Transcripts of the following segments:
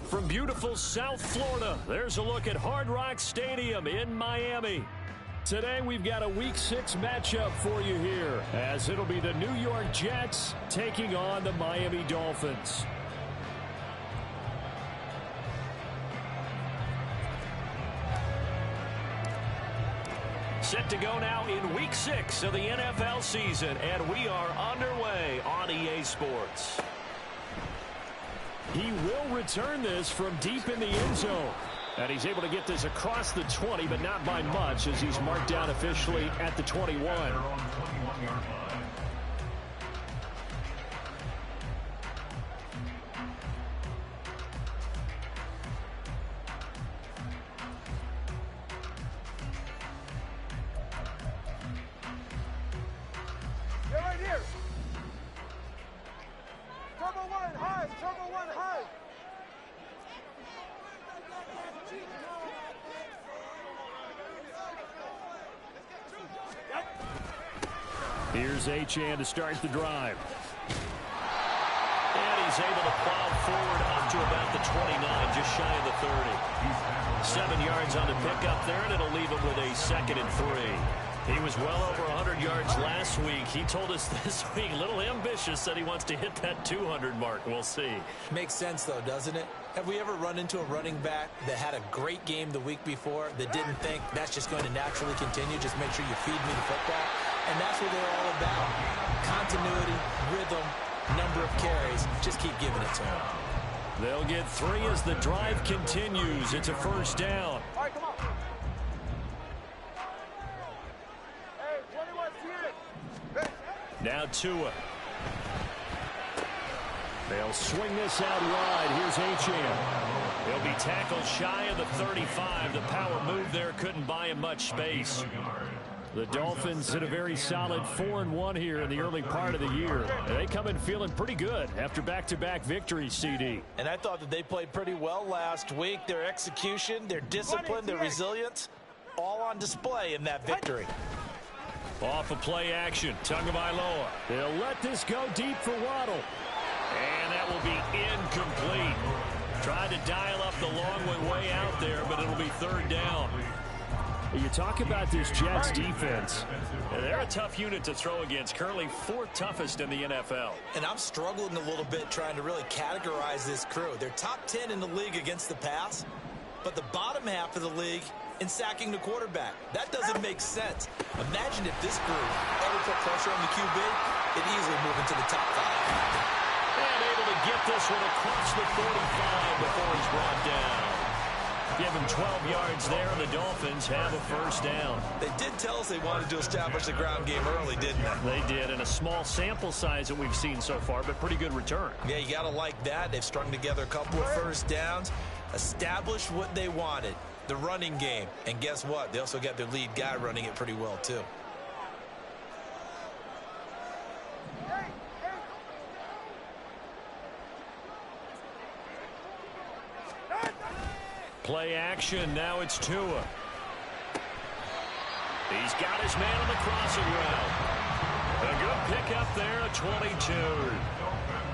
From beautiful South Florida, there's a look at Hard Rock Stadium in Miami. Today we've got a Week 6 matchup for you here, as it'll be the New York Jets taking on the Miami Dolphins. Set to go now in Week 6 of the NFL season, and we are underway on EA Sports. He will return this from deep in the end zone. And he's able to get this across the 20, but not by much, as he's marked down officially at the 21. Get right here. Turbo one high, turbo one high. Here's Achane to start the drive. And he's able to plow forward up to about the 29, just shy of the 30. 7 yards on the pickup there, and it'll leave him with a 2nd and 3. He was well over 100 yards last week. He told us this week, a little ambitious, said he wants to hit that 200 mark. We'll see. Makes sense, though, doesn't it? Have we ever run into a running back that had a great game the week before that didn't think that's just going to naturally continue? Just make sure you feed me the football. And that's what they're all about. Continuity, rhythm, number of carries. Just keep giving it to them. They'll get 3 as the drive continues. It's a first down. All right, come on. Hey, 21's here. Now Tua. They'll swing this out wide. Here's Achane. He'll be tackled shy of the 35. The power move there couldn't buy him much space. The Dolphins did a very solid 4-1 here in the early part of the year. They come in feeling pretty good after back-to-back victories, CD. And I thought that they played pretty well last week. Their execution, their discipline, their resilience, all on display in that victory. Off of play action, Tagovailoa. They'll let this go deep for Waddle. And that will be incomplete. Tried to dial up the long one way out there, but it'll be 3rd down. You talk about this Jets defense. They're a tough unit to throw against, currently 4th toughest in the NFL. And I'm struggling a little bit trying to really categorize this crew. They're top 10 in the league against the pass, but the bottom half of the league in sacking the quarterback. That doesn't make sense. Imagine if this group ever put pressure on the QB, it'd easily move into the top 5. And able to get this one across the 45 before he's brought down. Give him 12 yards there, and the Dolphins have a first down. They did tell us they wanted to establish the ground game early, didn't they? They did, in a small sample size that we've seen so far, but pretty good return. Yeah, you got to like that. They've strung together a couple of first downs, established what they wanted, the running game. And guess what? They also got their lead guy running it pretty well, too. Play action, now it's Tua. He's got his man on the crossing route. A good pickup there, a 22.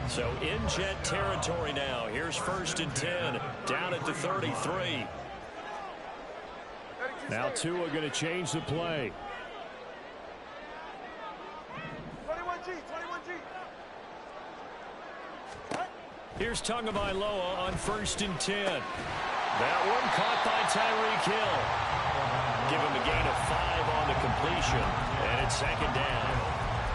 So in Jet territory now. Here's 1st and 10, down at the 33. Now Tua going to change the play. 21G, 21G. Here's Tagovailoa on 1st and 10. That one caught by Tyreek Hill. Give him a gain of 5 on the completion, and it's 2nd down.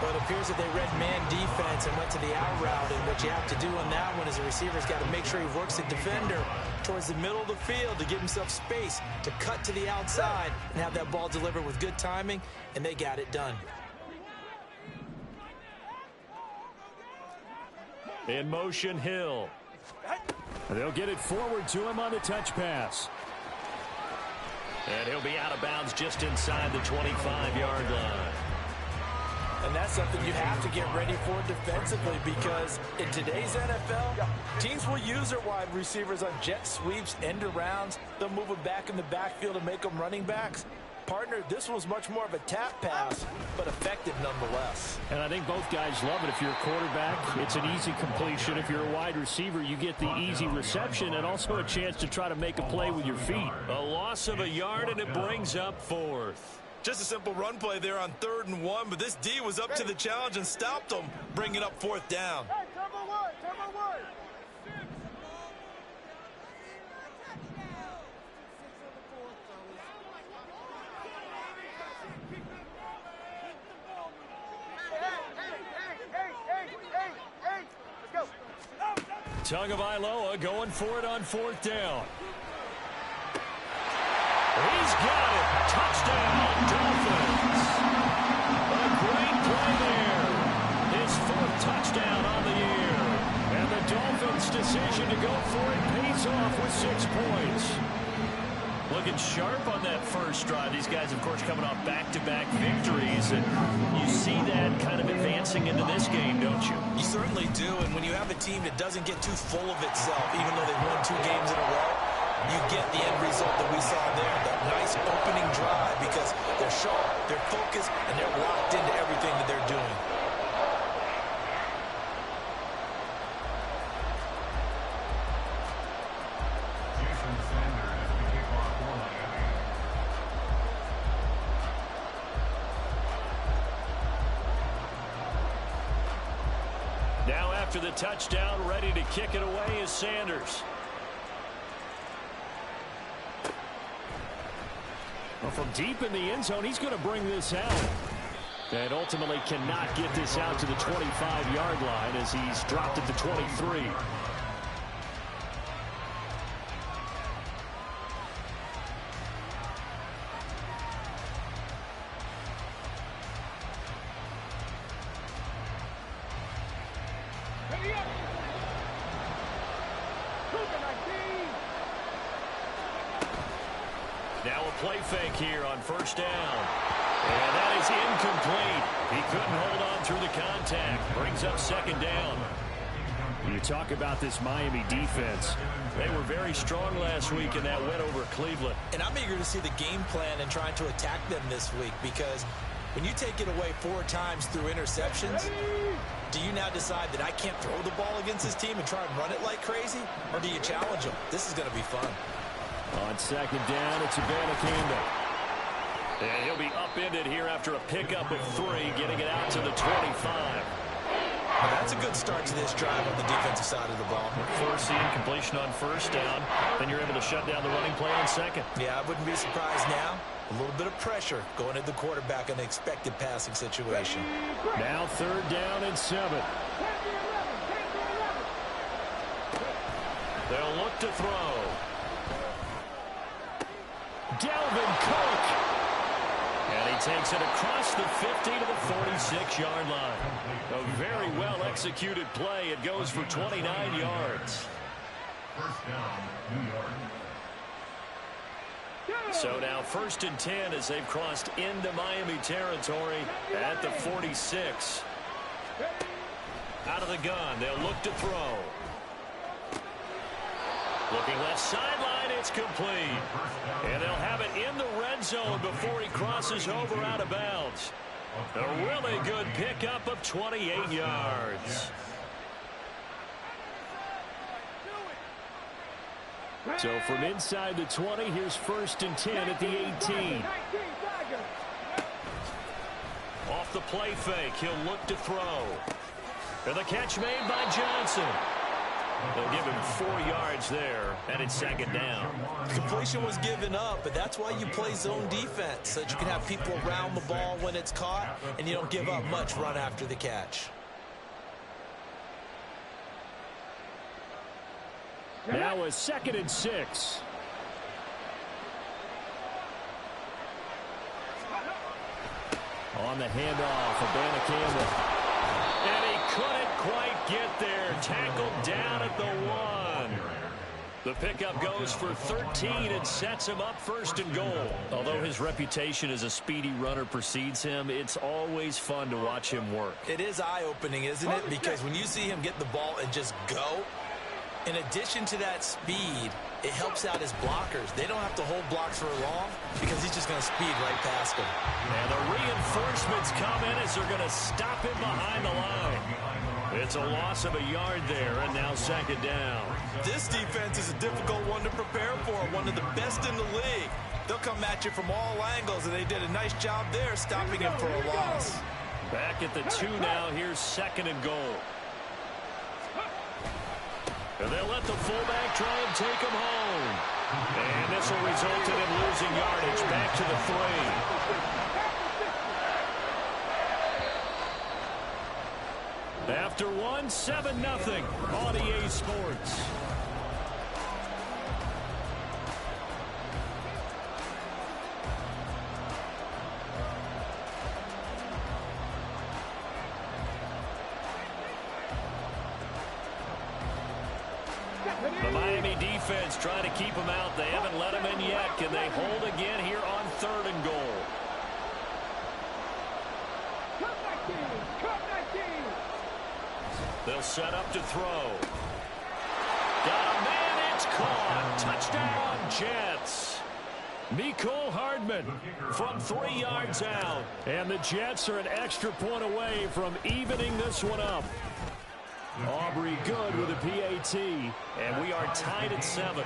Well, it appears that they read man defense and went to the out route, and what you have to do on that one is the receiver's got to make sure he works the defender towards the middle of the field to give himself space to cut to the outside and have that ball delivered with good timing, and they got it done. In motion, Hill. They'll get it forward to him on the touch pass. And he'll be out of bounds just inside the 25-yard line. And that's something you have to get ready for defensively, because in today's NFL, teams will use their wide receivers on jet sweeps, end arounds. They'll move them back in the backfield and make them running backs. partner, this was much more of a tap pass, but effective nonetheless. And I think both guys love it. If you're a quarterback, it's an easy completion. If you're a wide receiver, you get the easy reception and also a chance to try to make a play with your feet. A loss of a yard, and it brings up fourth. Just a simple run play there on 3rd and 1, but this D was up to the challenge and stopped them, bringing up 4th down. Hey, turbo one, turbo one. Hey, let's go. Tagovailoa going for it on 4th down. He's got it. Touchdown, Dolphins. A great play there. His 4th touchdown on the year. And the Dolphins' decision to go for it pays off with 6 points. Looking sharp on that first drive. These guys, of course, coming off back-to-back victories. And you see that kind of advancing into this game, don't you? You certainly do. And when you have a team that doesn't get too full of itself, even though they've won 2 games in a row, you get the end result that we saw there, that nice opening drive, because they're sharp, they're focused, and they're locked into everything that they're doing. Now after the touchdown, ready to kick it away is Sanders. Well, from deep in the end zone, he's going to bring this out. And ultimately cannot get this out to the 25-yard line as he's dropped at the 23. Now a play fake here on 1st down. And that is incomplete. He couldn't hold on through the contact. Brings up 2nd down. You talk about this Miami defense. They were very strong last week in that win over Cleveland. And I'm eager to see the game plan and trying to attack them this week, because when you take it away 4 times through interceptions, do you now decide that I can't throw the ball against this team and try and run it like crazy? Or do you challenge them? This is going to be fun. On 2nd down, it's Abanikanda. And he'll be upended here after a pickup of 3, getting it out to the 25. Well, that's a good start to this drive on the defensive side of the ball. Force the incompletion on 1st down. Then you're able to shut down the running play on 2nd. Yeah, I wouldn't be surprised now. A little bit of pressure going at the quarterback in an expected passing situation. Now 3rd down and 7. They'll look to throw. Dalvin Cook. And he takes it across the 50 to the 46-yard line. A very well-executed play. It goes for 29 yards. 1st down, New York. So now 1st and 10 as they've crossed into Miami territory at the 46. Out of the gun. They'll look to throw. Looking left sideline, it's complete. And they'll have it in the red zone before he crosses over out of bounds. A really good pickup of 28 yards. So from inside the 20, here's 1st and 10 at the 18. Off the play fake, he'll look to throw. And the catch made by Johnson. They'll give him 4 yards there, and it's 2nd down. Completion was given up, but that's why you play zone defense, so that you can have people around the ball when it's caught, and you don't give up much run after the catch. Now a 2nd and 6. On the handoff, Abanikanda. And he couldn't quite get there. Tackled down at the 1. The pickup goes for 13 and sets him up 1st and goal. Although his reputation as a speedy runner precedes him, it's always fun to watch him work. It is eye-opening, isn't it? Because when you see him get the ball and just go, In addition to that speed, it helps out his blockers. They don't have to hold blocks for long because he's just going to speed right past them. And the reinforcements come in as they're going to stop him behind the line. It's a loss of a yard there, and now second down. This defense is a difficult one to prepare for, one of the best in the league. They'll come at you from all angles, and they did a nice job there stopping him for a loss. Back at the 2 now. Here's second and goal. And they'll let the fullback try and take him home. And this will result in him losing yardage back to the 3. After 1, 7-0 on EA Sports. The Miami defense trying to keep him out. They haven't let him in yet. Can they hold again here on 3rd and goal? They'll set up to throw. Got a man, it's caught. Touchdown, Jets. Mecole Hardman from 3 yards out. And the Jets are an extra point away from evening this one up. Aubrey good with a PAT, and we are tied at 7.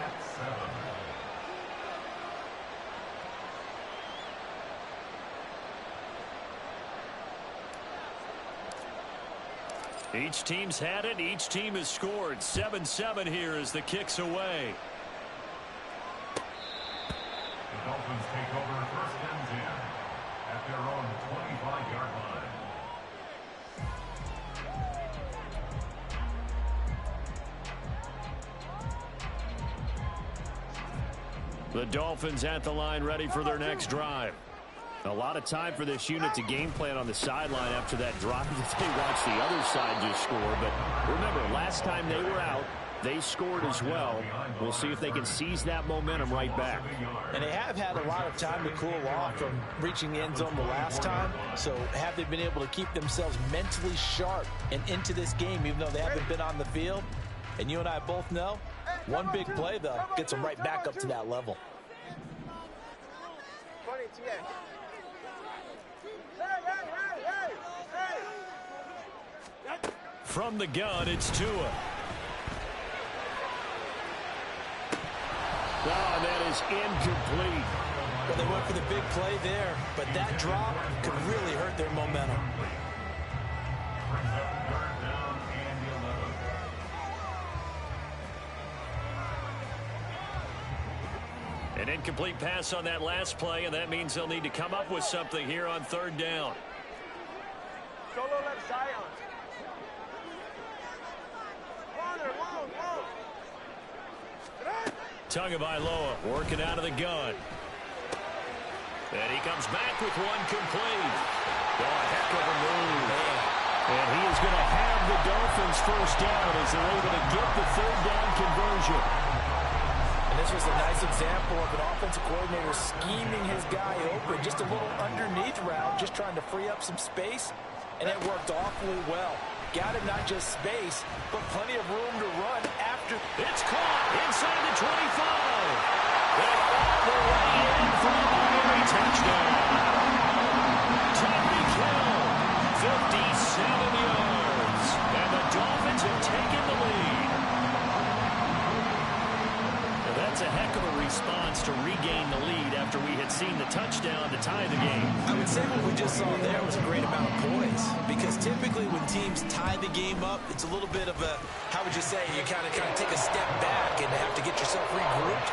Each team's had it. Each team has scored. 7-7 here as the kick's away. The Dolphins take over 1st and 10 at their own 25-yard line. The Dolphins at the line ready for their next drive. A lot of time for this unit to game plan on the sideline after that drive that they watched the other side just score. But remember, last time they were out, they scored as well. We'll see if they can seize that momentum right back. And they have had a lot of time to cool off from reaching the end zone the last time. So have they been able to keep themselves mentally sharp and into this game even though they haven't been on the field? And you and I both know, one big play, though, gets them right back up to that level. From the gun, it's Tua. Oh, that is incomplete. Well, they went for the big play there, but that drop could really hurt their momentum. An incomplete pass on that last play, and that means they'll need to come up with something here on 3rd down. Solo left Zion. Tagovailoa working out of the gun. And he comes back with one complete. Oh, a heck of a move. And he is going to have the Dolphins 1st down as they're able to get the 3rd down conversion. And this was a nice example of an offensive coordinator scheming his guy open. Just a little underneath route, just trying to free up some space. And it worked awfully well. Got him not just space, but plenty of room to run after. It's caught inside the 25. And all the way in for a Miami touchdown. Tyreek Hill, 57 yards. And the Dolphins have taken the lead. Well, that's a heck of a response to regain the lead after we had seen the touchdown to tie the game. I would say what we just saw there was a great amount of poise, because typically when teams tie the game up, it's a little bit of a, how would you say, you kind of take a step back and have to get yourself regrouped.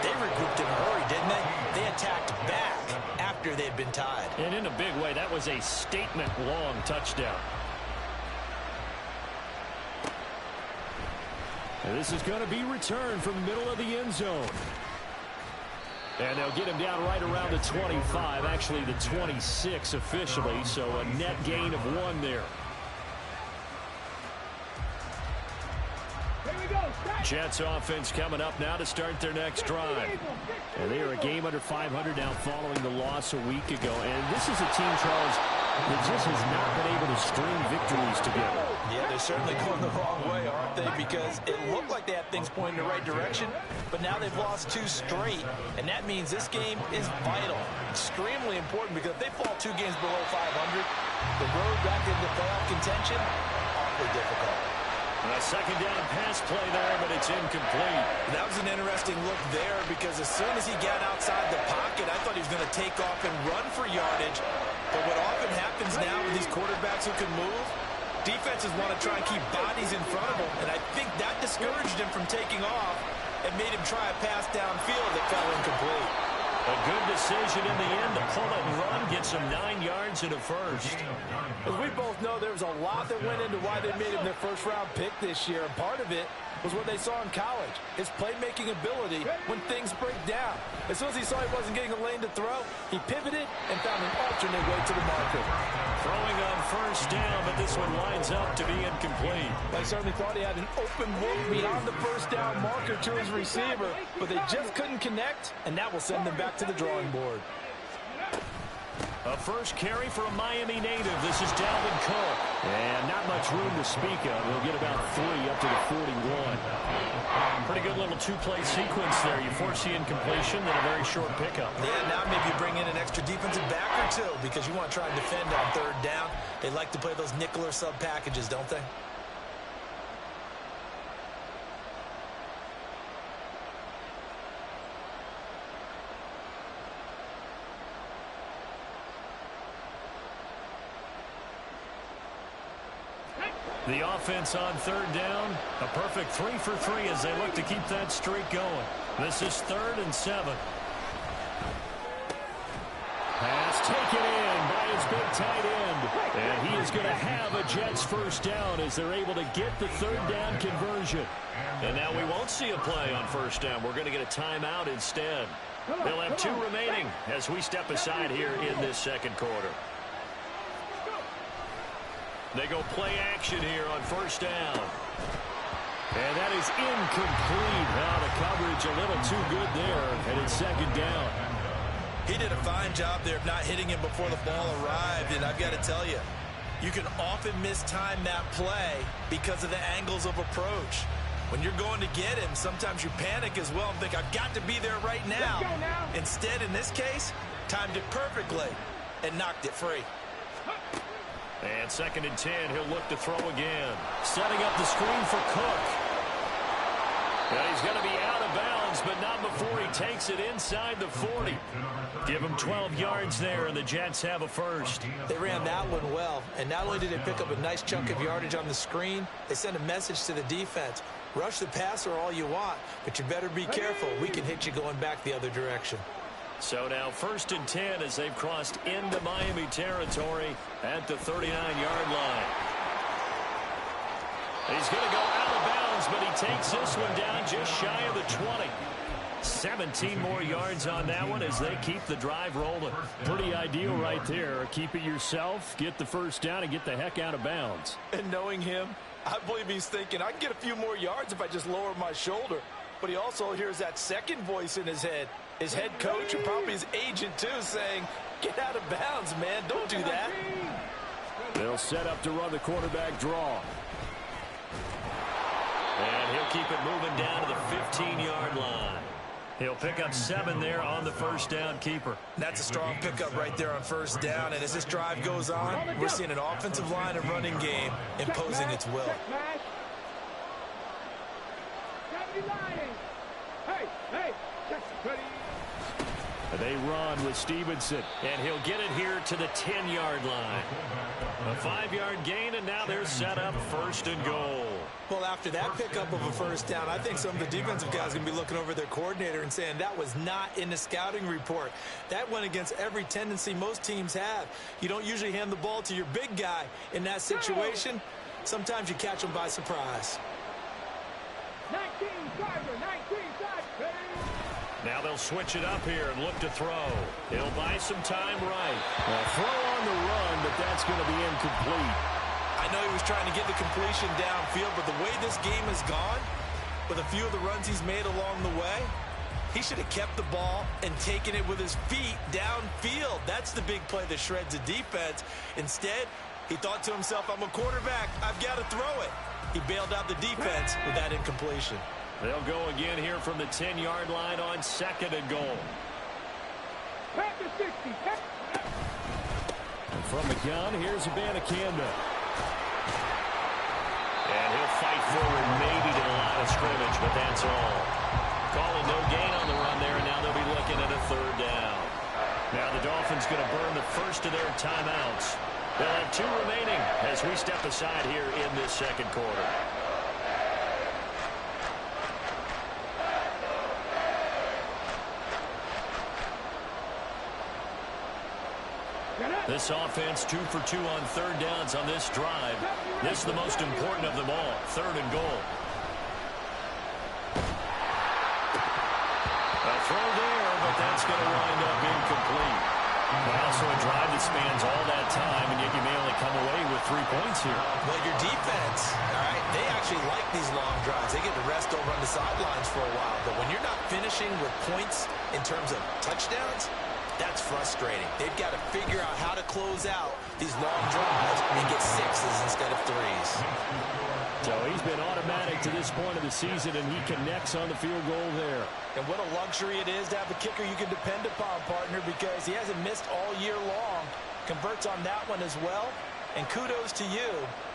They regrouped in a hurry, didn't they? They attacked back after they'd been tied. And in a big way, that was a statement-long touchdown. And this is going to be returned from the middle of the end zone. And they'll get him down right around the 25, actually the 26 officially, so a net gain of 1 there. Jets offense coming up now to start their next drive. And they are a game under 500 now following the loss a week ago. And this is a team, Charles, that just has not been able to string victories together. Yeah, they're certainly going the wrong way, aren't they? Because it looked like they had things pointing in the right direction, but now they've lost 2 straight, and that means this game is vital, extremely important, because if they fall 2 games below 500, the road back into playoff contention, awfully difficult. A second down pass play there, but it's incomplete. That was an interesting look there, because as soon as he got outside the pocket, I thought he was going to take off and run for yardage. But what often happens now with these quarterbacks who can move, defenses want to try and keep bodies in front of them, and I think that discouraged him from taking off and made him try a pass downfield that fell incomplete. A good decision in the end to pull it and run, gets him 9 yards and a first. As we both know, there was a lot that went into why they made him their first-round pick this year, and part of it was what they saw in college, his playmaking ability when things break down. As soon as he saw he wasn't getting a lane to throw, he pivoted and found an alternate way to the marker. Throwing on first down, but this one lines up to be incomplete. They certainly thought he had an open look beyond the first down marker to his receiver, but they just couldn't connect, and that will send them back to the drawing board. A first carry for a Miami native. This is Dalvin Cook. And not much room to speak of. He'll get about 3 up to the 41. Pretty good little 2-play sequence there. You force the incompletion, then a very short pickup. Yeah, now maybe you bring in an extra defensive back or 2 because you want to try and defend on 3rd down. They like to play those nickel or sub packages, don't they? The offense on 3rd down, a perfect 3 for 3 as they look to keep that streak going. This is 3rd and 7. Pass taken in by his big tight end. And he is going to have a Jets first down as they're able to get the 3rd down conversion. And now we won't see a play on first down. We're going to get a timeout instead. They'll have 2 remaining as we step aside here in this 2nd quarter. They go play action here on first down. And that is incomplete. Now the coverage a little too good there, and it's 2nd down. He did a fine job there of not hitting him before the ball arrived, and I've got to tell you, you can often mistime that play because of the angles of approach. When you're going to get him, sometimes you panic as well and think, I've got to be there right now. Instead, in this case, timed it perfectly and knocked it free. And 2nd and 10, he'll look to throw again. Setting up the screen for Cook. And he's going to be out of bounds, but not before he takes it inside the 40. Give him 12 yards there, and the Jets have a first. They ran that one well, and not only did they pick up a nice chunk of yardage on the screen, they sent a message to the defense. Rush the passer all you want, but you better be careful. We can hit you going back the other direction. So now 1st and 10 as they've crossed into Miami territory at the 39-yard line. He's going to go out of bounds, but he takes this one down just shy of the 20. 17 more yards on that one as they keep the drive rolling. Pretty ideal right there. Keep it yourself, get the first down, and get the heck out of bounds. And knowing him, I believe he's thinking, I can get a few more yards if I just lower my shoulder. But he also hears that second voice in his head. His head coach and probably his agent, too, saying, get out of bounds, man. Don't do that. They'll set up to run the quarterback draw. And he'll keep it moving down to the 15-yard line. He'll pick up 7 there on the first down keeper. That's a strong pickup right there on first down. And as this drive goes on, we're seeing an offensive line and running game imposing its will. They run with Stevenson, and he'll get it here to the 10-yard line. A 5-yard gain, and now they're set up 1st and goal. Well, after that pickup of a first down, I think some of the defensive guys are going to be looking over their coordinator and saying that was not in the scouting report. That went against every tendency most teams have. You don't usually hand the ball to your big guy in that situation. Sometimes you catch them by surprise. 19, Carter, 19, Now they'll switch it up here and look to throw. He'll buy some time right. A throw on the run, but that's going to be incomplete. I know he was trying to get the completion downfield, but the way this game has gone, with a few of the runs he's made along the way, He should have kept the ball and taken it with his feet downfield. That's the big play that shreds the defense. Instead, he thought to himself, I'm a quarterback. I've got to throw it. He bailed out the defense with that incompletion. They'll go again here from the 10-yard line on 2nd and goal. And from the gun, here's Abanikanda. And he'll fight forward maybe to the line of scrimmage, but that's all. Calling no gain on the run there, and now they'll be looking at a 3rd down. Now the Dolphins going to burn the first of their timeouts. They'll have 2 remaining as we step aside here in this 2nd quarter. This offense 2 for 2 on 3rd downs on this drive. This is the most important of them all, 3rd and goal. A throw there, but that's going to wind up incomplete. Well, so a drive that spans all that time, and yet you may only come away with 3 points here. Well, your defense, all right, they actually like these long drives. They get to rest over on the sidelines for a while. But when you're not finishing with points in terms of touchdowns, that's frustrating. They've got to figure out how to close out these long drives and get 6s instead of 3s. So he's been automatic to this point of the season, and he connects on the field goal there. And what a luxury it is to have a kicker you can depend upon, partner, because he hasn't missed all year long. Converts on that one as well. And kudos to you.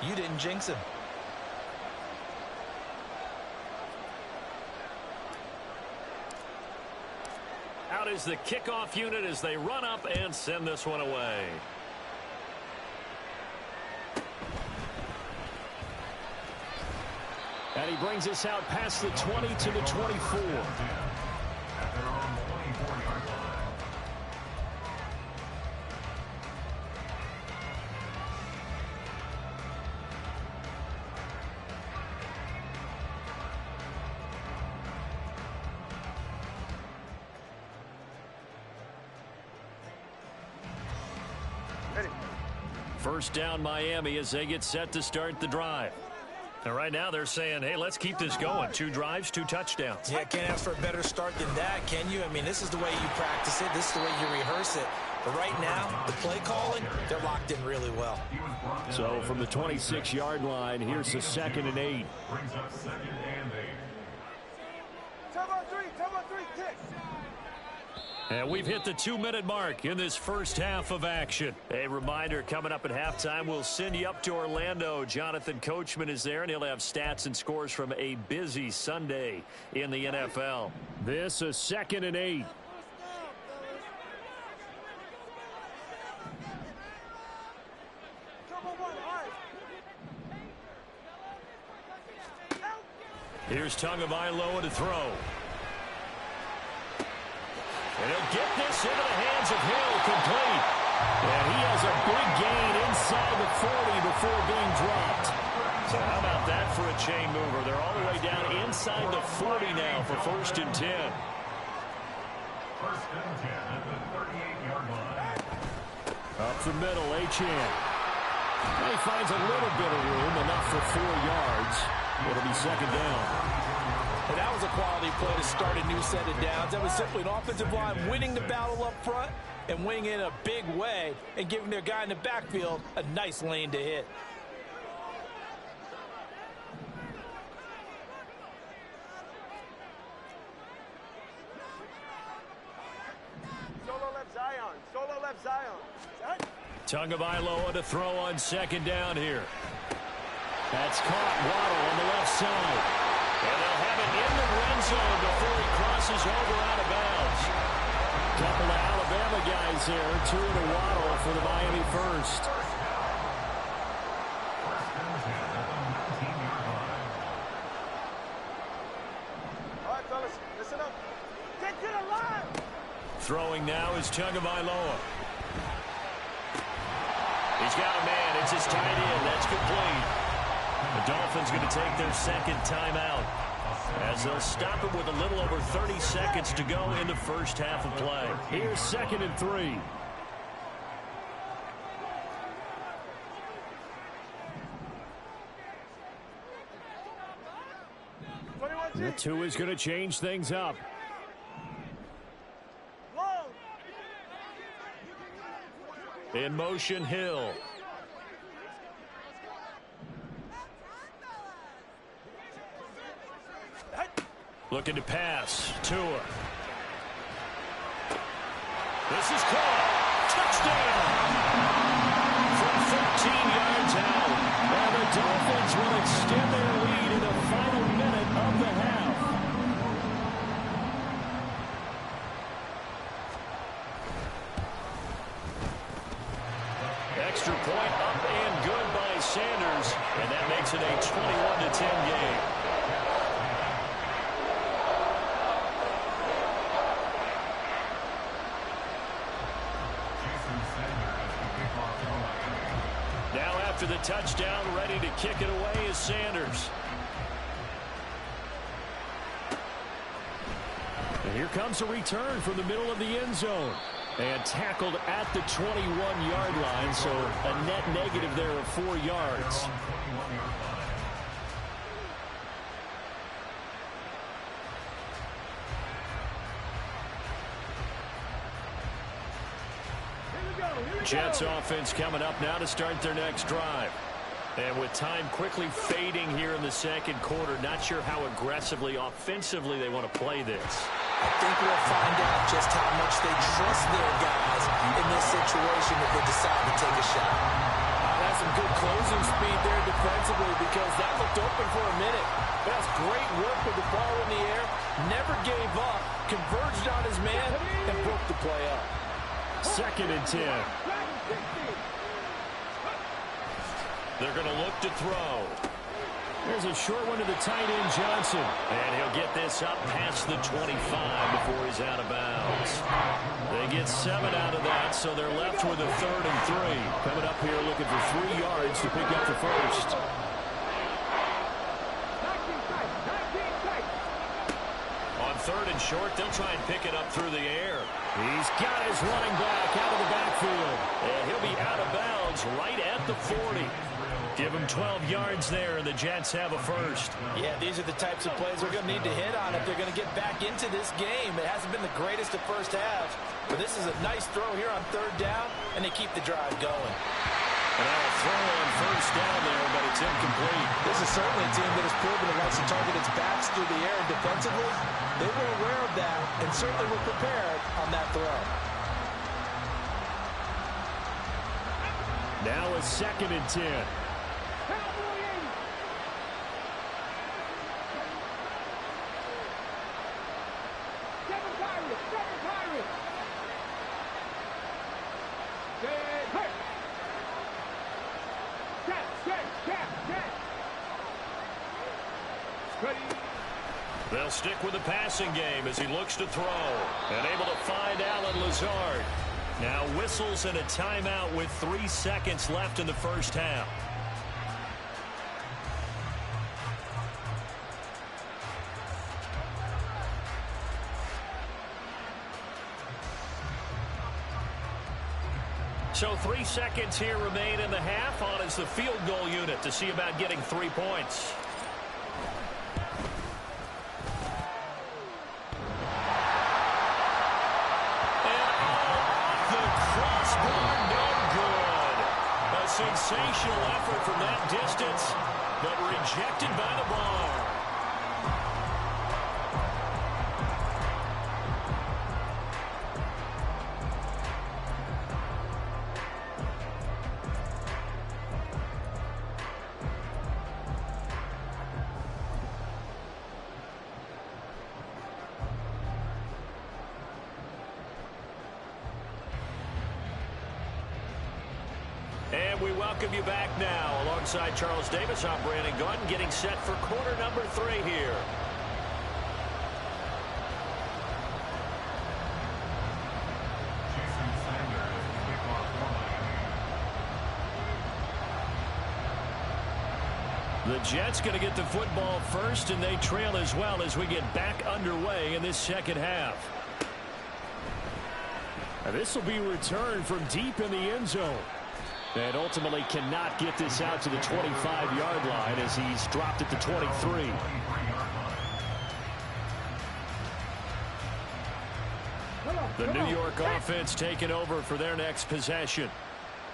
You didn't jinx him. Out is the kickoff unit as they run up and send this one away. And he brings us out past the 20 to the 24. At their own 24-yard line. First down Miami as they get set to start the drive. And right now they're saying, hey, let's keep this going. 2 drives, 2 touchdowns. Yeah, can't ask for a better start than that, can you? I mean, this is the way you practice it. This is the way you rehearse it. But right now, the play calling, they're locked in really well. So from the 26-yard line, here's the 2nd and 8. Brings up 2nd and 8. Come on, 3, kick. And we've hit the 2-minute mark in this first half of action. A reminder, coming up at halftime, we'll send you up to Orlando. Jonathan Coachman is there, and he'll have stats and scores from a busy Sunday in the NFL. This is 2nd and 8. Here's Tagovailoa to throw. And he'll get this into the hands of Hill, complete. And he has a big gain inside the 40 before being dropped. So how about that for a chain mover? They're all the way down inside the 40 now for 1st and 10. 1st and 10 at the 38-yard line. Up the middle, Achane. He finds a little bit of room, enough for 4 yards. It'll be 2nd down. And that was a quality play to start a new set of downs. That was simply an offensive line winning the battle up front and winning in a big way and giving their guy in the backfield a nice lane to hit. Solo left Zion. Tagovailoa to throw on 2nd down here. That's caught. Waddle on the left side. And they'll have it in the end zone before he crosses over out of bounds. Couple of Alabama guys there. 2 to Waddle for the Miami first. 1st and 10 at the 19-yard line. All right, fellas, listen up. Get to the line. Throwing now is Tagovailoa. He's got a man. It's his tight end. That's complete. The Dolphins going to take their 2nd timeout as they'll stop it with a little over 30 seconds to go in the first half of play. Here's 2nd and 3. The 2 is going to change things up. In motion, Hill. Looking to pass. Tua. This is caught. Touchdown. From 13 yards out. And the Dolphins will extend their lead in the final minute of the half. Extra point up and good by Sanders. And that makes it a 21-10 game. Now after the touchdown, ready to kick it away is Sanders. And here comes a return from the middle of the end zone. And tackled at the 21-yard line, so a net negative there of 4 yards. Jets offense coming up now to start their next drive. And with time quickly fading here in the second quarter, not sure how aggressively, offensively they want to play this. I think we'll find out just how much they trust their guys in this situation if they decide to take a shot. That's some good closing speed there defensively because that looked open for a minute. But that's great work with the ball in the air. Never gave up, converged on his man, and broke the play up. 2nd and 10. They're going to look to throw. There's a short one to the tight end, Johnson. And he'll get this up past the 25 before he's out of bounds. They get 7 out of that, so they're left with a 3rd and 3. Coming up here looking for 3 yards to pick up the first. On 3rd and short, they'll try and pick it up through the air. He's got his running back out of the backfield. And he'll be out of bounds right at the 40. Give him 12 yards there, and the Jets have a first. Yeah, these are the types of plays they're going to need to hit on if they're going to get back into this game. It hasn't been the greatest of first halves, but this is a nice throw here on 3rd down, and they keep the drive going. And that'll throw on 1st down there, but it's incomplete. This is certainly a team that has proven it wants to target its backs through the air, and defensively, they were aware of that and certainly were prepared on that throw. Now a 2nd and 10. They'll stick with the passing game as he looks to throw. And able to find Allen Lazard. Now whistles and a timeout with 3 seconds left in the first half. So 3 seconds here remain in the half. On is the field goal unit to see about getting 3 points. Sensational effort from that distance, but rejected by the bar. And we welcome you back now. Alongside Charles Davis, I'm Brandon Gunn, getting set for quarter number 3 here. The Jets going to get the football first, and they trail as well as we get back underway in this second half. Now this will be returned from deep in the end zone. And ultimately cannot get this out to the 25-yard line as he's dropped at the 23. The New York offense taking over for their next possession.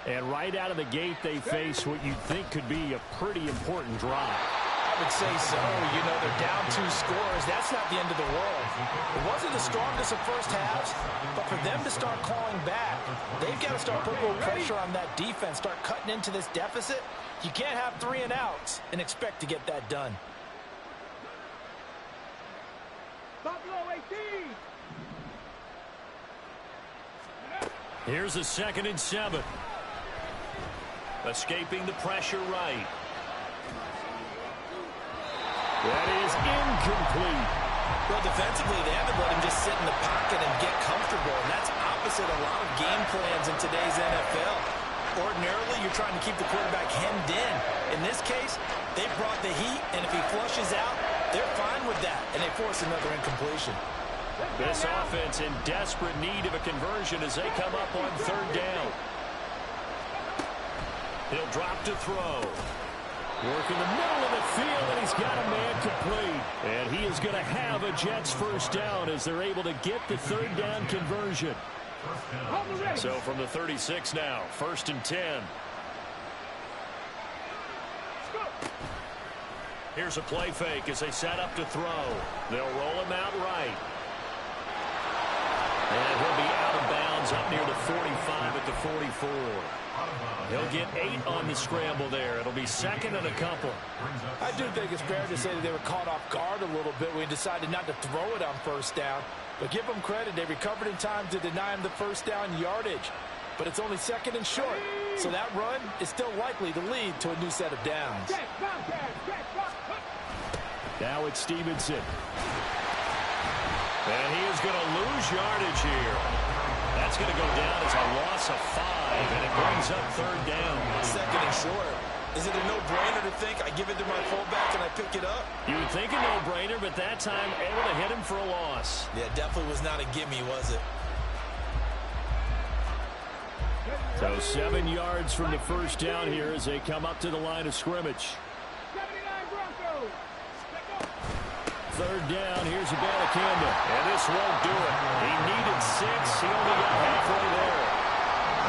And right out of the gate, they face what you'd think could be a pretty important drive. I would say so. You know, they're down 2 scores. That's not the end of the world. It wasn't the strongest of first halves, but for them to start clawing back, they've got to start putting a little pressure on that defense, start cutting into this deficit. You can't have 3 and outs and expect to get that done. Here's a 2nd and 7. Escaping the pressure right. That is incomplete. Well, defensively, they haven't let him just sit in the pocket and get comfortable, and that's opposite a lot of game plans in today's NFL. Ordinarily, you're trying to keep the quarterback hemmed in. In this case, they brought the heat, and if he flushes out, they're fine with that, and they force another incompletion. This offense in desperate need of a conversion as they come up on 3rd down. He'll drop to throw. Work in the middle of the field, and he's got a man complete. And he is going to have a Jets 1st down as they're able to get the 3rd down conversion. So from the 36 now, 1st and 10. Here's a play fake as they set up to throw. They'll roll him out right. And he'll be out of bounds up near the 45 at the 44. He'll get 8 on the scramble there. It'll be 2nd and a couple. I do think it's fair to say that they were caught off guard a little bit when he decided not to throw it on 1st down. But give them credit. They recovered in time to deny him the 1st down yardage. But it's only 2nd and short. So that run is still likely to lead to a new set of downs. Now it's Stevenson. And he is going to lose yardage here. That's going to go down as a loss of 5, and it brings up 3rd down. 2nd and short. Is it a no-brainer to think I give it to my fullback and I pick it up? You would think a no-brainer, but that time able to hit him for a loss. Yeah, definitely was not a gimme, was it? So 7 yards from the 1st down here as they come up to the line of scrimmage. 3rd down, here's Abanikanda. And this won't do it. He needed 6. He only got halfway there.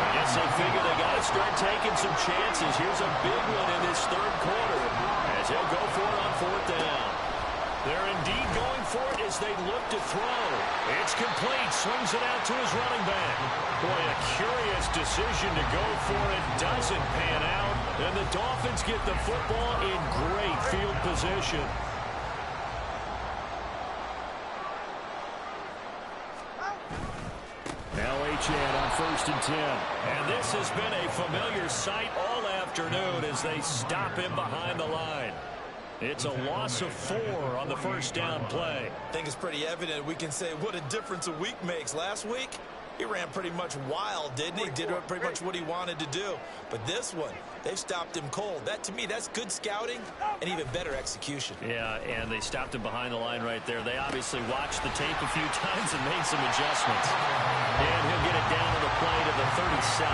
I guess they figure they got to start taking some chances. Here's a big one in this 3rd quarter as he'll go for it on 4th down. They're indeed going for it as they look to throw. It's complete. Swings it out to his running back. Boy, a curious decision to go for it. Doesn't pan out. And the Dolphins get the football in great field position. Now Achane on 1st and 10. And this has been a familiar sight all afternoon as they stop him behind the line. It's a loss of 4 on the 1st down play. I think it's pretty evident we can say what a difference a week makes. Last week, he ran pretty much wild, didn't he? Did pretty much what he wanted to do. But this one, they've stopped him cold. That, to me, that's good scouting and even better execution. Yeah, and they stopped him behind the line right there. They obviously watched the tape a few times and made some adjustments. And he'll get it down to the play to the 37.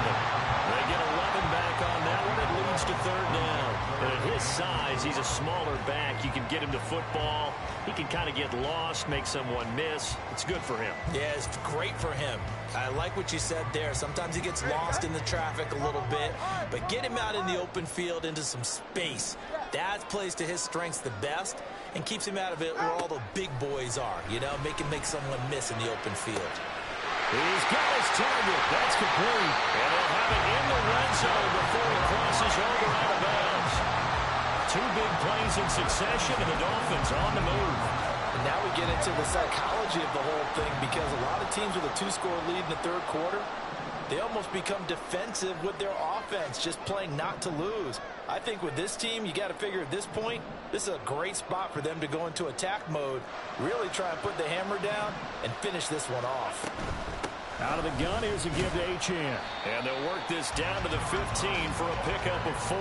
They get 11 back on that one. It leads to 3rd down. And at his size, he's a smaller back. You can get him to football. He can kind of get lost, make someone miss. It's good for him. Yeah, it's great for him. I like what you said there. Sometimes he gets lost in the traffic a little bit, but get him out in the open field into some space. That plays to his strengths the best and keeps him out of it where all the big boys are, you know, make someone miss in the open field. He's got his target. That's complete. And they'll have it in the red zone before he crosses over out of bounds. 2 big plays in succession, and the Dolphins on the move. And now we get into the psychology of the whole thing, because a lot of teams with a 2-score lead in the 3rd quarter, they almost become defensive with their offense, just playing not to lose. I think with this team, you got to figure at this point, this is a great spot for them to go into attack mode, really try and put the hammer down and finish this one off. Out of the gun, here's a give to Achane. And they'll work this down to the 15 for a pickup of 4.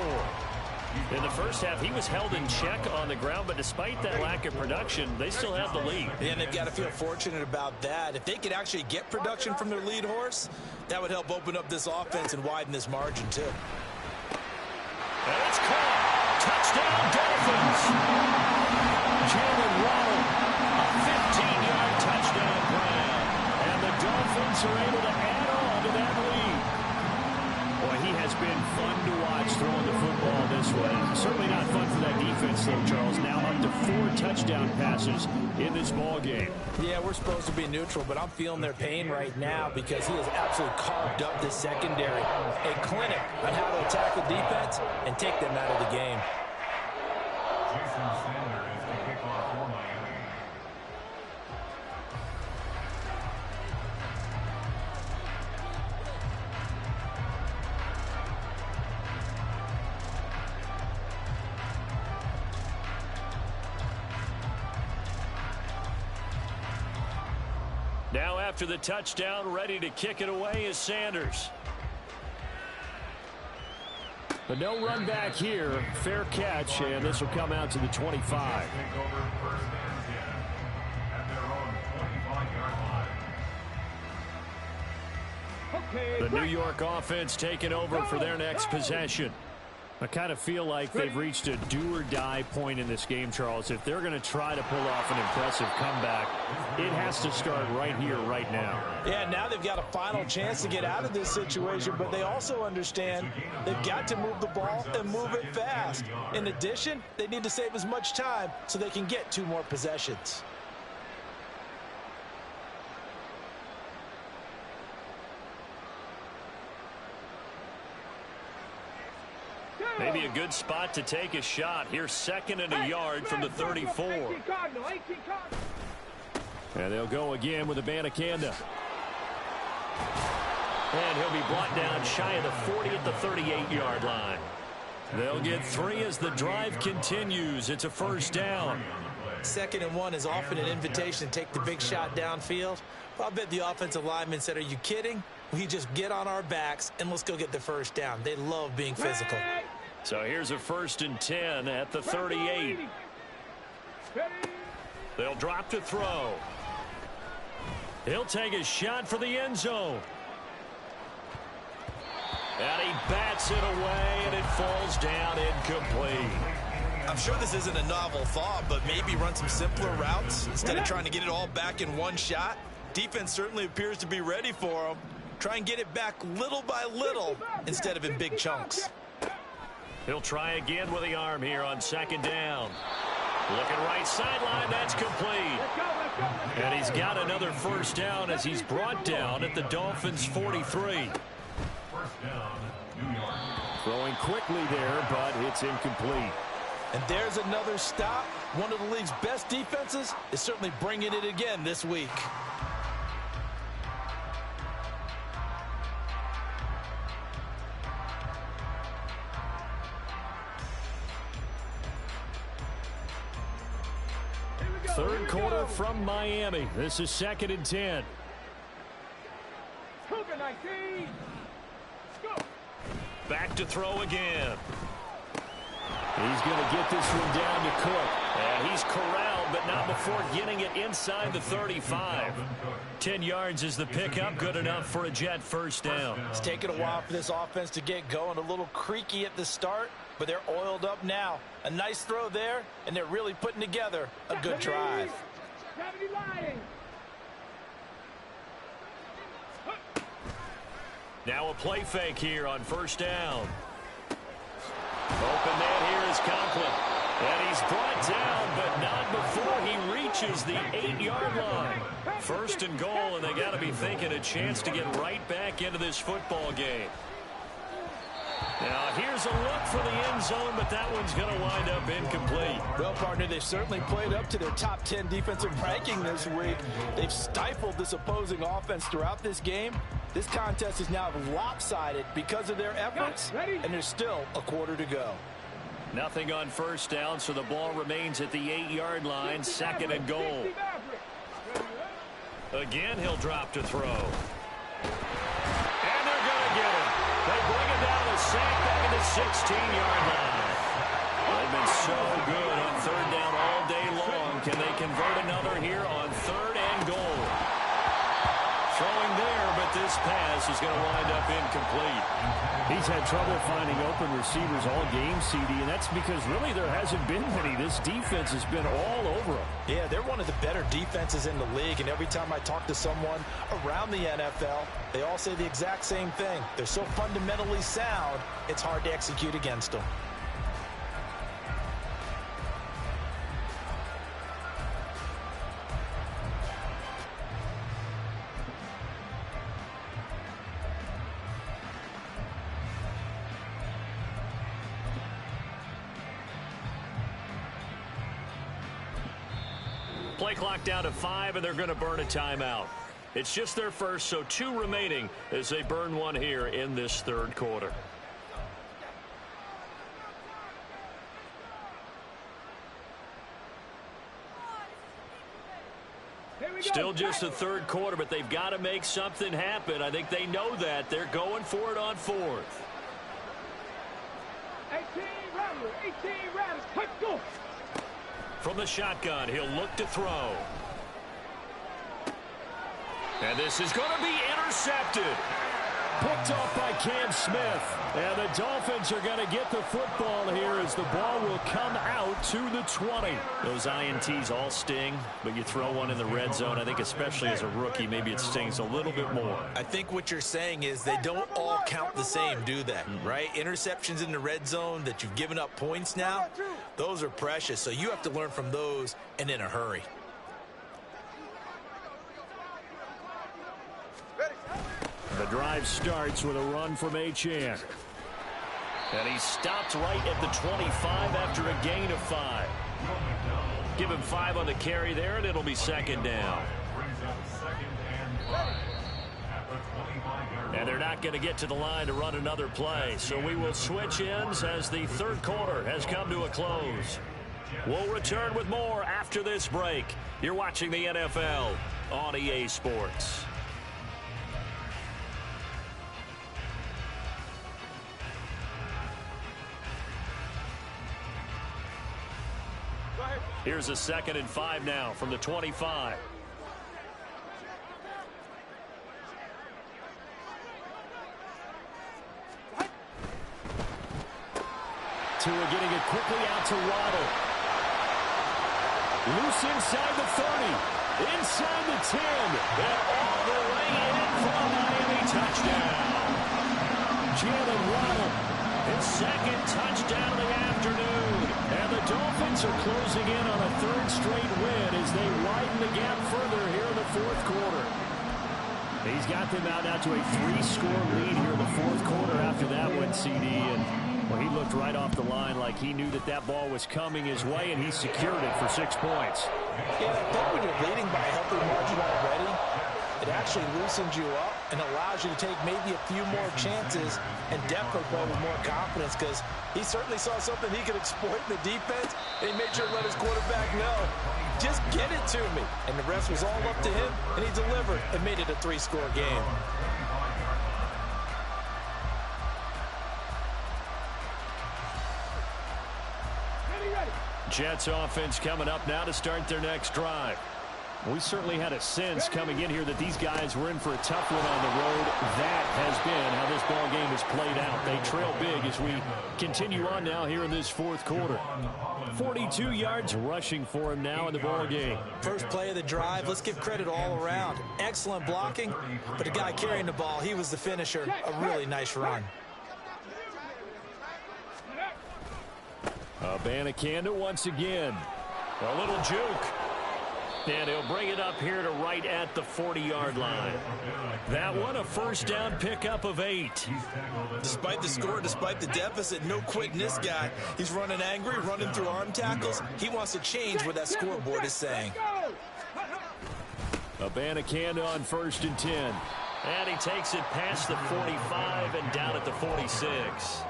In the first half, he was held in check on the ground, but despite that lack of production, they still have the lead. And they've got to feel fortunate about that. If they could actually get production from their lead horse, that would help open up this offense and widen this margin, too. And it's caught. Touchdown, Dolphins. Jalen Waddle, a 15-yard touchdown grab. And the Dolphins are able to add on to that lead. Boy, he has 4 touchdown passes in this ball game. Yeah, we're supposed to be neutral, but I'm feeling their pain right now because he has absolutely carved up this secondary. A clinic on how to attack the defense and take them out of the game. Jason Sanders is the kickoff for Miami. Now after the touchdown, ready to kick it away is Sanders. But no run back here. Fair catch, and this will come out to the 25. Take over first and 10 at their own 25-yard line. The New York offense taking over for their next possession. I kind of feel like they've reached a do-or-die point in this game, Charles. If they're going to try to pull off an impressive comeback, it has to start right here, right now. Yeah, now they've got a final chance to get out of this situation, but they also understand they've got to move the ball and move it fast. In addition, they need to save as much time so they can get 2 more possessions. Maybe a good spot to take a shot. Here's 2nd and a yard from the 34. And they'll go again with Abanikanda. And he'll be brought down shy of the 40 at the 38-yard line. They'll get 3 as the drive continues. It's a first down. 2nd and 1 is often an invitation to take the big shot downfield. Well, I bet the offensive lineman said, are you kidding? We just get on our backs and let's go get the first down. They love being physical. So here's a 1st and 10 at the 38. They'll drop to throw. He'll take a shot for the end zone. And he bats it away, and it falls down incomplete. I'm sure this isn't a novel thought, but maybe run some simpler routes instead of trying to get it all back in one shot. Defense certainly appears to be ready for him. Try and get it back little by little instead of in big chunks. He'll try again with the arm here on 2nd down. Looking right sideline, that's complete. And he's got another first down as he's brought down at the Dolphins' 43. First down, New York. Throwing quickly there, but it's incomplete. And there's another stop. One of the league's best defenses is certainly bringing it again this week. Third quarter from Miami. This is 2nd and 10. Back to throw again. He's going to get this one down to Cook. And he's corralled, but not before getting it inside the 35. 10 yards is the pickup. Good enough for a Jet first down. It's taken a while for this offense to get going. A little creaky at the start, but they're oiled up now. A nice throw there, and they're really putting together a good drive. Now a play fake here on first down. Open man here is Conklin. And he's brought down, but not before he reaches the 8-yard line. 1st and goal, and they got to be thinking a chance to get right back into this football game. Now, here's a look for the end zone, but that one's going to wind up incomplete. Well, partner, they've certainly played up to their top 10 defensive ranking this week. They've stifled this opposing offense throughout this game. This contest is now lopsided because of their efforts, and there's still a quarter to go. Nothing on first down, so the ball remains at the 8-yard line, 2nd and goal. Again, he'll drop to throw. And they're going to get him. They bring him down a sack back at the 16-yard line. They've been so good on 3rd down all day long. Can they convert another here on 3rd and goal? Throwing there, but this pass is going to wind up incomplete. He's had trouble finding open receivers all game, CD, and that's because really there hasn't been many. This defense has been all over them. Yeah, they're one of the better defenses in the league, and every time I talk to someone around the NFL, they all say the exact same thing. They're so fundamentally sound, it's hard to execute against them. Play clock down to 5, and they're going to burn a timeout. It's just their first, so 2 remaining as they burn one here in this third quarter. Still just the third quarter, but they've got to make something happen. I think they know that. They're going for it on 4th. 18 Rattlers, quick, go! From the shotgun, he'll look to throw. And this is going to be intercepted. Picked off by Cam Smith. And the Dolphins are going to get the football here as the ball will come out to the 20. Those INTs all sting, but you throw one in the red zone. I think especially as a rookie, maybe it stings a little bit more. I think what you're saying is they don't all count the same, do they? Right? Interceptions in the red zone that you've given up points now, those are precious. So you have to learn from those and in a hurry. The drive starts with a run from Achane. And he stopped right at the 25 after a gain of 5. Give him 5 on the carry there, and it'll be second down. And they're not going to get to the line to run another play. So we will switch ends as the third quarter has come to a close. We'll return with more after this break. You're watching the NFL on EA Sports. Here's a 2nd and 5 now from the 25. Tua getting it quickly out to Waddle. Loose inside the 30. Inside the 10. And all the way in for a Miami touchdown. Jalen Waddle, his 2nd touchdown of the afternoon. And the Dolphins are closing in on a 3rd straight win as they widen the gap further here in the 4th quarter. He's got them out now to a 3-score lead here in the 4th quarter after that one, CD. And well, he looked right off the line like he knew that that ball was coming his way, and he secured it for 6 points. Yeah, I think when you're leading by a healthy margin already, it actually loosens you up and allows you to take maybe a few more chances and definitely play with more confidence, because he certainly saw something he could exploit in the defense, and he made sure to let his quarterback know, just get it to me. And the rest was all up to him, and he delivered and made it a 3-score game. Jets offense coming up now to start their next drive. We certainly had a sense coming in here that these guys were in for a tough one on the road. That has been how this ball game has played out. They trail big as we continue on now here in this 4th quarter. 42 yards rushing for him now in the ball game. First play of the drive, let's give credit all around. Excellent blocking, but the guy carrying the ball, he was the finisher. A really nice run. Abanikanda once again. A little juke. And he'll bring it up here to right at the 40-yard line. That one, a first down pickup of 8. Despite the score, despite the deficit, no quitting this guy. He's running angry, running through arm tackles. He wants to change what that scoreboard is saying. Abanikanda on 1st and 10. And he takes it past the 45 and down at the 46.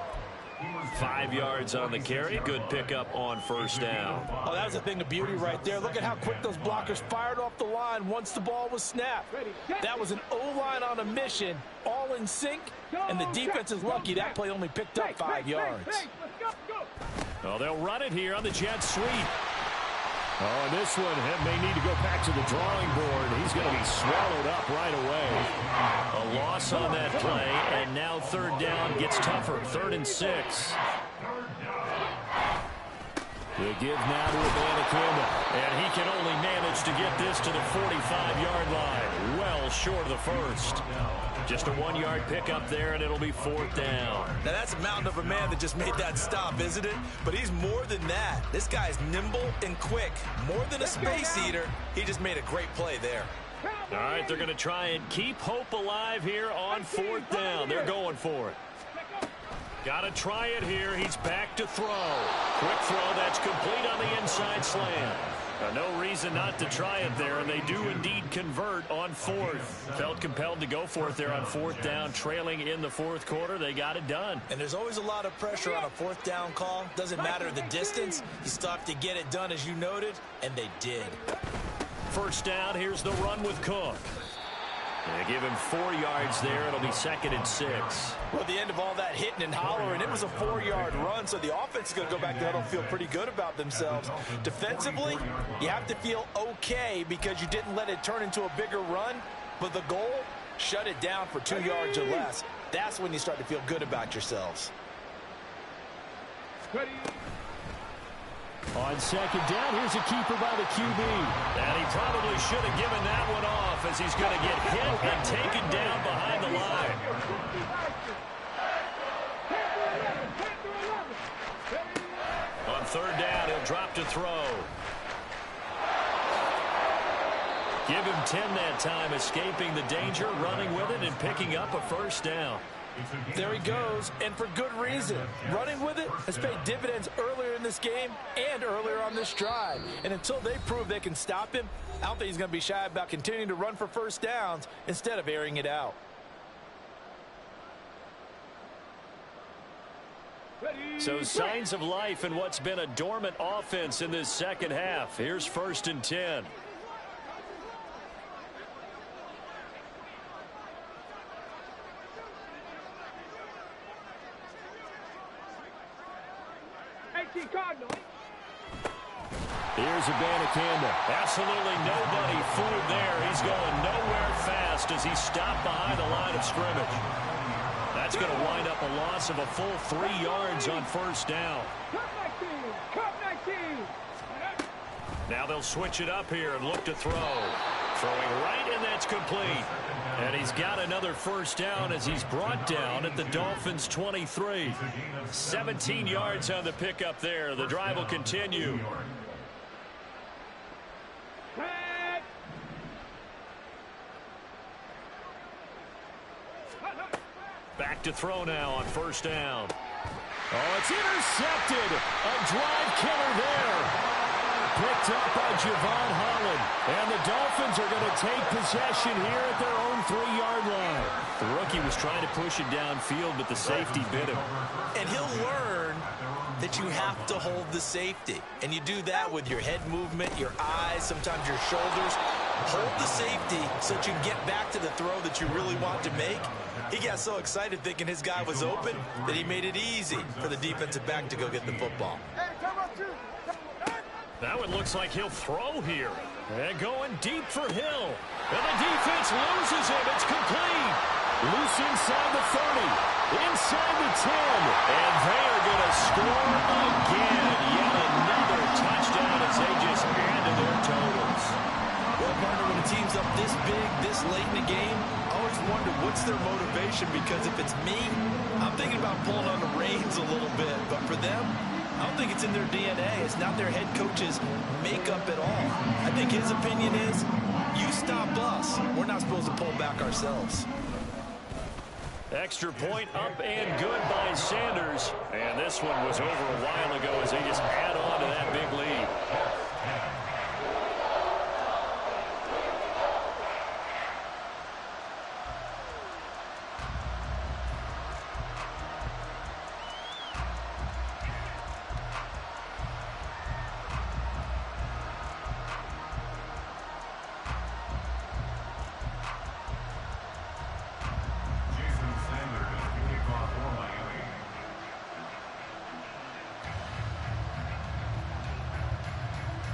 5 yards on the carry. Good pickup on first down. Oh, that was a thing of beauty right there. Look at how quick those blockers fired off the line once the ball was snapped. That was an O-line on a mission, all in sync, and the defense is lucky that play only picked up 5 yards. Oh, they'll run it here on the jet sweep. Oh, and this one may need to go back to the drawing board. He's going to be swallowed up right away. A loss on that play, and now 3rd down gets tougher. 3rd and 6. They give now to Abanikanda, and he can only manage to get this to the 45-yard line. Well short of the first. Just a 1-yard pickup there, and it'll be 4th down. Now, that's a mountain of a man that just made that stop, isn't it? But he's more than that. This guy's nimble and quick. More than a space eater. He just made a great play there. All right, they're going to try and keep hope alive here on 4th down. They're going for it. Got to try it here. He's back to throw. Quick throw. That's complete on the inside slant. No reason not to try it there, and they do indeed convert on fourth. Felt compelled to go for it there on fourth down, trailing in the fourth quarter. They got it done. And there's always a lot of pressure on a fourth down call. Doesn't matter the distance. You still have to get it done, as you noted, and they did. First down, here's the run with Cook. They give him 4 yards there. It'll be 2nd and 6. Well, at the end of all that hitting and hollering, it was a 4-yard run, so the offense is going to go back to the huddle and feel pretty good about themselves. Defensively, you have to feel okay because you didn't let it turn into a bigger run, but the goal, shut it down for 2 yards or less. That's when you start to feel good about yourselves. On second down, here's a keeper by the QB. And he probably should have given that one off as he's going to get hit and taken down behind the line. On third down, he'll drop to throw. Give him 10 that time, escaping the danger, running with it, and picking up a first down. There he goes, and for good reason. Running with it has paid dividends earlier in this game and earlier on this drive. And until they prove they can stop him, I don't think he's going to be shy about continuing to run for first downs instead of airing it out. So signs of life in what's been a dormant offense in this second half. Here's 1st and 10. Here's Abanikanda. Absolutely nobody fooled there. He's going nowhere fast as he's stopped behind the line of scrimmage. That's going to wind up a loss of a full 3 yards on first down. Now they'll switch it up here and look to throw. Throwing right, and that's complete. And he's got another first down as he's brought down at the Dolphins' 23. 17 yards on the pickup there. The drive will continue. Back to throw now on first down. Oh, it's intercepted. A drive killer there. Picked up by Javon Holland. And the Dolphins are going to take possession here at their own 3-yard line. The rookie was trying to push it downfield, but the safety bit him. And he'll learn that you have to hold the safety. And you do that with your head movement, your eyes, sometimes your shoulders. Hold the safety so that you can get back to the throw that you really want to make. He got so excited thinking his guy was open that he made it easy for the defensive back to go get the football. That one looks like he'll throw here. And going deep for Hill. And the defense loses him. It's complete. Loose inside the 30. Inside the 10. And they are going to score again. Yet another touchdown as they just add to their totals. Well, partner, when a team's up this big, this late in the game, I always wonder what's their motivation, because if it's me, I'm thinking about pulling on the reins a little bit. But for them, I don't think it's in their DNA. It's not their head coach's makeup at all. I think his opinion is, you stop us. We're not supposed to pull back ourselves. Extra point up and good by Sanders. And this one was over a while ago as they just add on to that big lead.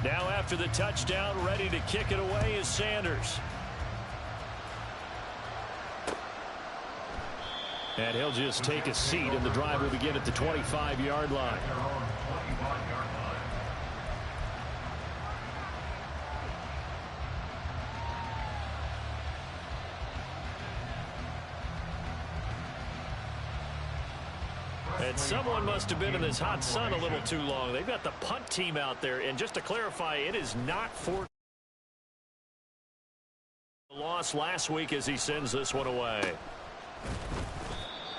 Now after the touchdown, ready to kick it away is Sanders. And he'll just take a seat, and the drive will begin at the 25-yard line. And someone must have been in this hot sun a little too long. They've got the punt team out there. And just to clarify, it is not for the loss last week as he sends this one away.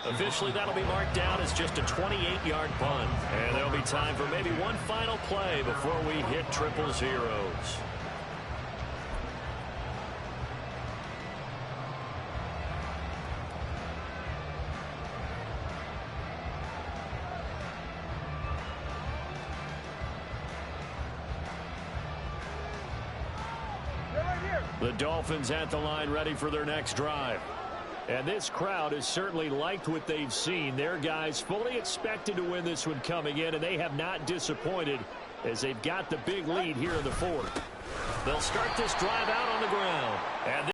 Officially, that'll be marked down as just a 28-yard punt. And there'll be time for maybe one final play before we hit triple zeros. The Dolphins at the line ready for their next drive. And this crowd has certainly liked what they've seen. Their guys fully expected to win this one coming in, and they have not disappointed as they've got the big lead here in the fourth. They'll start this drive out on the ground. And